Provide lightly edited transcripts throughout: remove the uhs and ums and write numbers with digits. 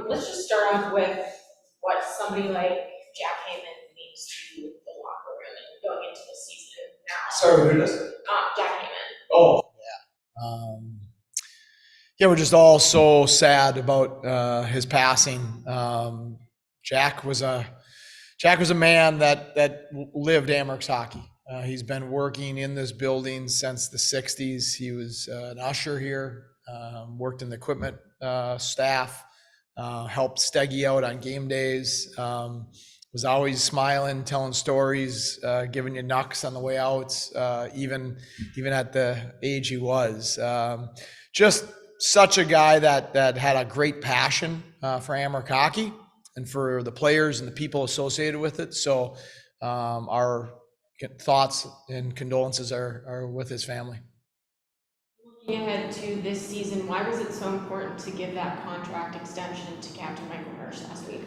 Let's just start off with what somebody like Jack Hammond means to the locker room and going into the season now. Sorry, who is this? Jack Hammond. Oh, Um, yeah, we're just all so sad about his passing. Jack was a Jack was a man that lived Amherst hockey. He's been working in this building since the '60s. He was an usher here, worked in the equipment staff, helped Steggy out on game days. Was always smiling, telling stories, giving you knucks on the way out, even at the age he was. Just such a guy that had a great passion for Amherst hockey and for the players and the people associated with it. So our thoughts and condolences are with his family. Looking ahead to this season, why was it so important to give that contract extension to Captain Michael Hurst last week?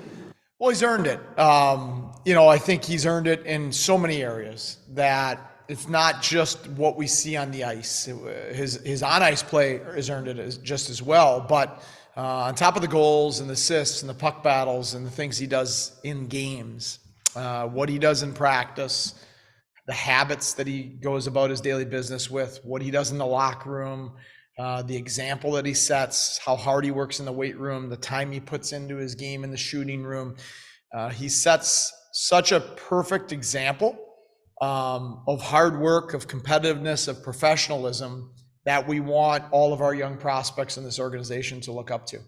Well, he's earned it. I think he's earned it in so many areas that it's not just what we see on the ice. His on ice play has earned it just as well. But on top of the goals and the assists and the puck battles and the things he does in games, what he does in practice, the habits that he goes about his daily business with, what he does in the locker room, the example that he sets, how hard he works in the weight room, the time he puts into his game in the shooting room. He sets such a perfect example of hard work, of competitiveness, of professionalism that we want all of our young prospects in this organization to look up to.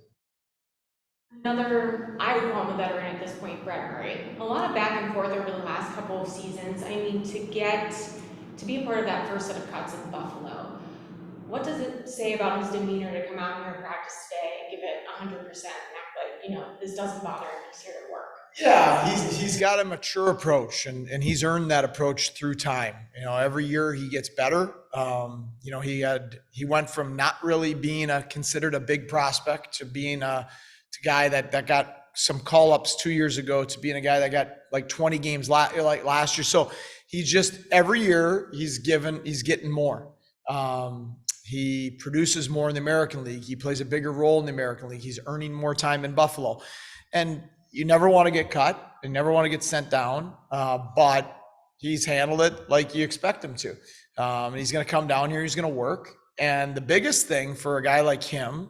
Another, I would call him a veteran at this point, Brett Murray. A lot of back and forth over the last couple of seasons. I mean, to be a part of that first set of cuts in Buffalo, what does it say about his demeanor to come out here and practice today and give it 100% and act like, this doesn't bother him, he's here to work? Yeah, he's got a mature approach, and he's earned that approach through time. Every year he gets better. He went from not really being considered a big prospect to being a guy that got some call ups 2 years ago to being a guy that got like 20 games like last year. So he's just every year he's getting more. He produces more in the American League. He plays a bigger role in the American League. He's earning more time in Buffalo, and you never want to get cut. You never want to get sent down, but he's handled it like you expect him to. And he's going to come down here. He's going to work. And the biggest thing for a guy like him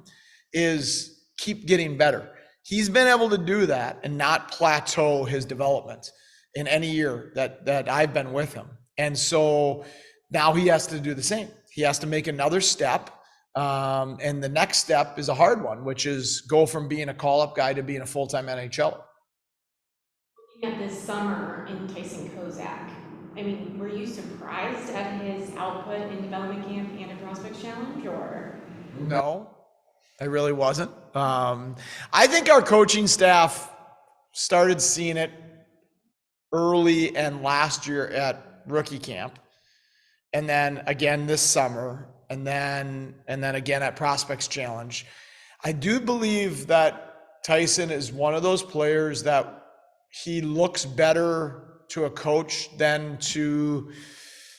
is keep getting better. He's been able to do that and not plateau his development in any year that I've been with him. And so now he has to do the same. He has to make another step. And the next step is a hard one, which is go from being a call-up guy to being a full-time NHLer. Looking at this summer in Tyson Kozak, I mean, were you surprised at his output in development camp and a prospects challenge, or? No, I really wasn't. I think our coaching staff started seeing it early and last year at rookie camp, and then again this summer, and then again at Prospects Challenge. I do believe that Tyson is one of those players that he looks better to a coach than to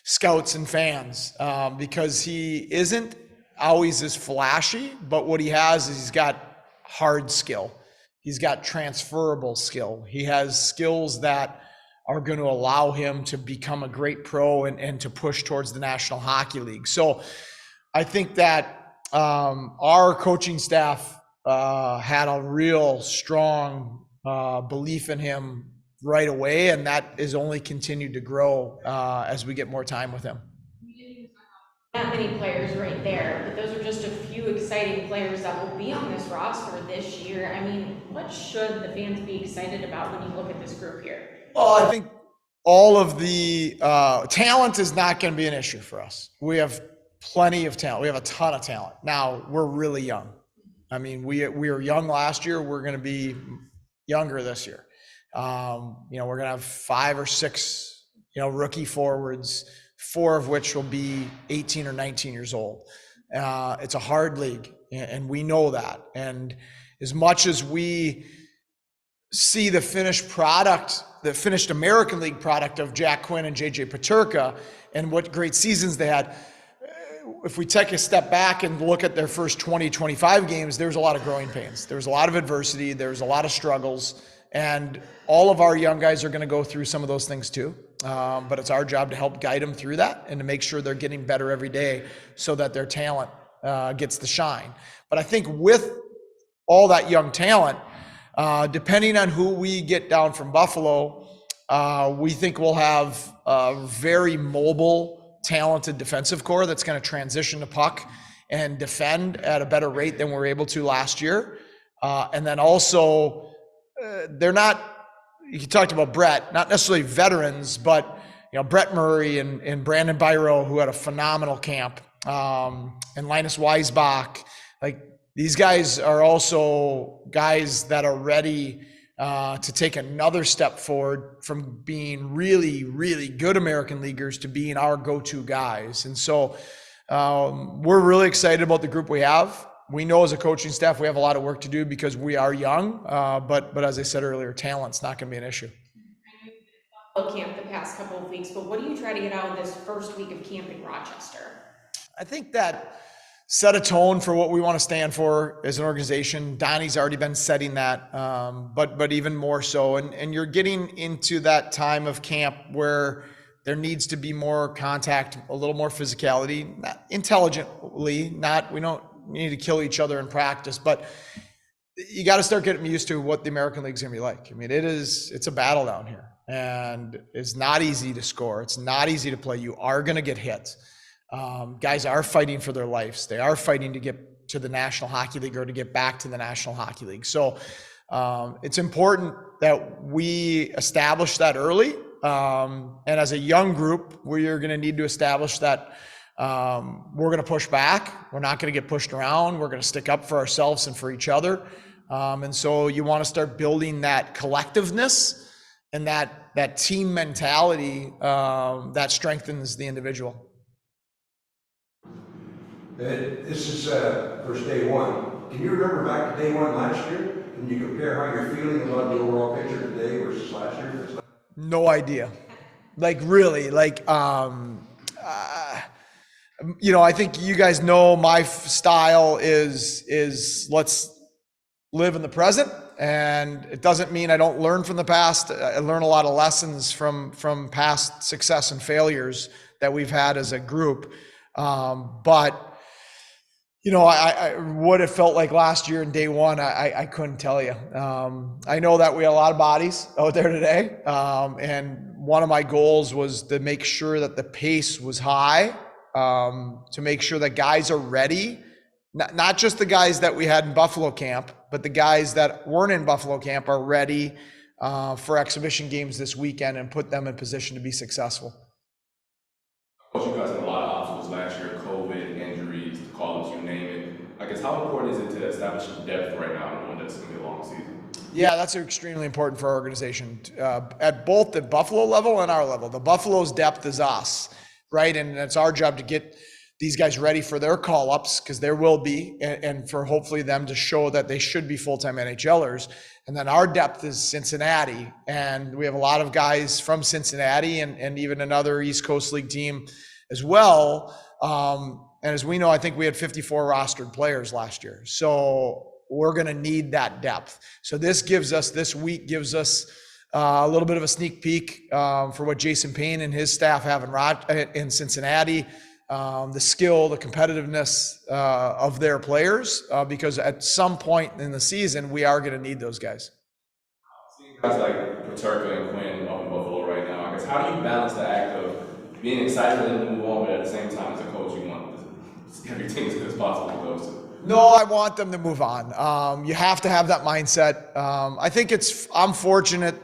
scouts and fans, because he isn't always as flashy, but what he has is he's got hard skill. He's got transferable skill. He has skills that are going to allow him to become a great pro and to push towards the National Hockey League. So I think that our coaching staff had a real strong belief in him right away, and that is only continued to grow as we get more time with him. Not many players right there, but those are just a few exciting players that will be on this roster this year. I mean, what should the fans be excited about when you look at this group here? Well, I think all of the talent is not going to be an issue for us. We have plenty of talent. We have a ton of talent. Now, we're really young. I mean, we were young last year. We're going to be younger this year. We're going to have 5 or 6, rookie forwards, 4 of which will be 18 or 19 years old. It's a hard league, and we know that. And as much as we see the finished product, the finished American League product of Jack Quinn and JJ Peterka and what great seasons they had, if we take a step back and look at their first 20, 25 games, there's a lot of growing pains. There's a lot of adversity. There's a lot of struggles. And all of our young guys are going to go through some of those things too. But it's our job to help guide them through that and to make sure they're getting better every day so that their talent gets the shine. But I think with all that young talent, depending on who we get down from Buffalo, we think we'll have a very mobile, talented defensive core that's going to transition the puck and defend at a better rate than we were able to last year. And then also, they're not, you talked about Brett, not necessarily veterans, but Brett Murray and Brandon Byro, who had a phenomenal camp, and Linus Weisbach. Like, these guys are also guys that are ready to take another step forward from being really, really good American leaguers to being our go-to guys. And so we're really excited about the group we have. We know as a coaching staff we have a lot of work to do because we are young, but as I said earlier, talent's not going to be an issue. I know you've been at camp the past couple of weeks, but what do you try to get out of this first week of camp in Rochester? I think that set a tone for what we want to stand for as an organization. Donnie's already been setting that, but even more so. And you're getting into that time of camp where there needs to be more contact, a little more physicality, not intelligently, we don't need to kill each other in practice, but you got to start getting used to what the American League's going to be like. I mean, it's a battle down here, and it's not easy to score. It's not easy to play. You are going to get hit. Guys are fighting for their lives. They are fighting to get to the National Hockey League or to get back to the National Hockey League. So it's important that we establish that early. And as a young group, we are going to need to establish that we're going to push back. We're not going to get pushed around. We're going to stick up for ourselves and for each other. And so you want to start building that collectiveness and that team mentality that strengthens the individual. This is first day one. Can you remember back to day one last year? Can you compare how you're feeling about the overall picture today versus last year? No idea. Like, really, I think you guys know my style is let's live in the present. And it doesn't mean I don't learn from the past. I learn a lot of lessons from past success and failures that we've had as a group. But what it felt like last year in day one, I couldn't tell you. I know that we had a lot of bodies out there today. And one of my goals was to make sure that the pace was high, to make sure that guys are ready. Not just the guys that we had in Buffalo camp, but the guys that weren't in Buffalo camp are ready for exhibition games this weekend and put them in position to be successful. Coach, you guys had a lot of obstacles last year, COVID, injuries, the call-ups, you name it. I guess how important is it to establish depth right now, knowing that it's going to be a long season? Yeah, that's extremely important for our organization at both the Buffalo level and our level. The Buffalo's depth is us, right? And it's our job to get these guys ready for their call-ups, because there will be, and for hopefully them to show that they should be full-time NHLers. And then our depth is Cincinnati, and we have a lot of guys from Cincinnati and even another East Coast League team as well. And as we know, I think we had 54 rostered players last year. So we're going to need that depth. So this week gives us a little bit of a sneak peek for what Jason Payne and his staff have in Cincinnati. The skill, the competitiveness of their players, because at some point in the season, we are going to need those guys. Seeing guys like Paterka and Quinn up in Buffalo right now, I guess, how do you balance the act of being excited for them to move on, but at the same time, as a coach, you want everything as good as possible for those two? No, I want them to move on. You have to have that mindset. I think I'm fortunate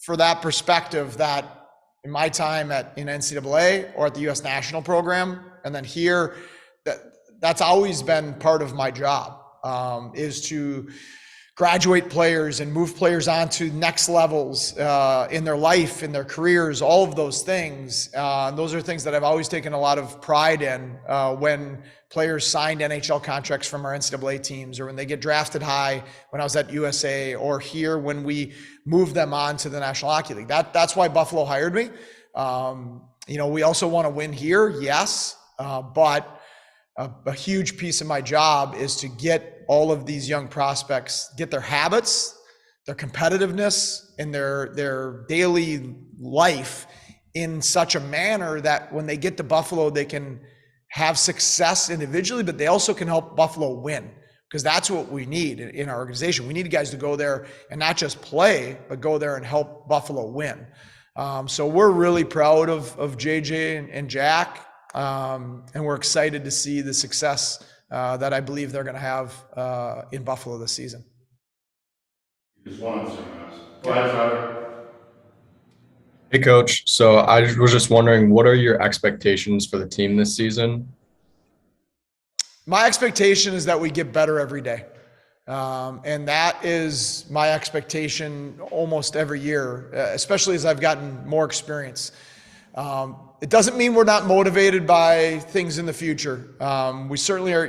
for that perspective that in my time in NCAA or at the U.S. national program, and then here, that's always been part of my job, is to graduate players and move players on to next levels in their life, in their careers, all of those things. Those are things that I've always taken a lot of pride in when players signed NHL contracts from our NCAA teams, or when they get drafted high when I was at USA, or here when we move them on to the National Hockey League. That's why Buffalo hired me. We also want to win here, yes, But a huge piece of my job is to get all of these young prospects, get their habits, their competitiveness, and their daily life in such a manner that when they get to Buffalo, they can have success individually, but they also can help Buffalo win, because that's what we need in our organization. We need guys to go there and not just play, but go there and help Buffalo win. So we're really proud of JJ and Jack, and we're excited to see the success that I believe they're going to have in Buffalo this season. Just one of them. Go ahead, Tyler. Hey, Coach. So I was just wondering, what are your expectations for the team this season? My expectation is that we get better every day. And that is my expectation almost every year, especially as I've gotten more experience. It doesn't mean we're not motivated by things in the future. We certainly are,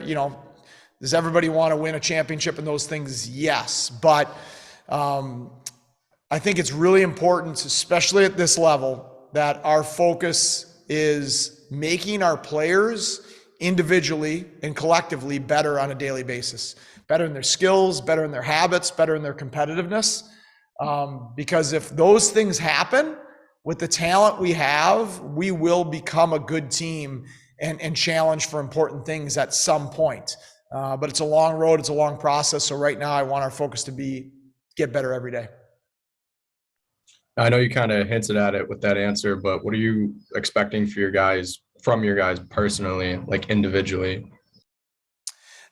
does everybody want to win a championship and those things? Yes. But I think it's really important, especially at this level, that our focus is making our players individually and collectively better on a daily basis, better in their skills, better in their habits, better in their competitiveness. Because if those things happen with the talent we have, we will become a good team and challenge for important things at some point. But it's a long road. It's a long process. So right now I want our focus to be get better every day. I know you kind of hinted at it with that answer, but what are you expecting for from your guys personally, like individually?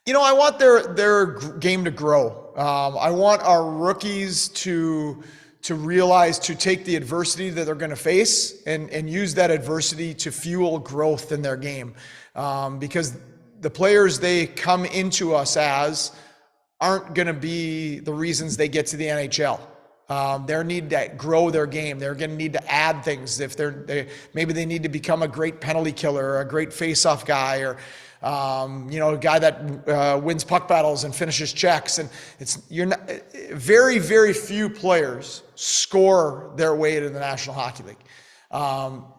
I want their game to grow. I want our rookies to realize, to take the adversity that they're going to face and use that adversity to fuel growth in their game. Because the players they come into us as aren't going to be the reasons they get to the NHL. They need to grow their game. They're going to need to add things. If maybe they need to become a great penalty killer, or a great face-off guy, or a guy that wins puck battles and finishes checks. And very, very few players score their way to the National Hockey League.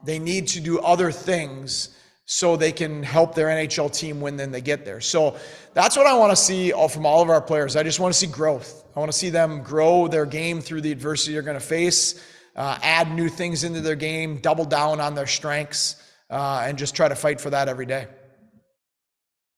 They need to do other things so they can help their NHL team when then they get there. So that's what I want to see from all of our players. I just want to see growth. I want to see them grow their game through the adversity they're going to face, add new things into their game, double down on their strengths, and just try to fight for that every day.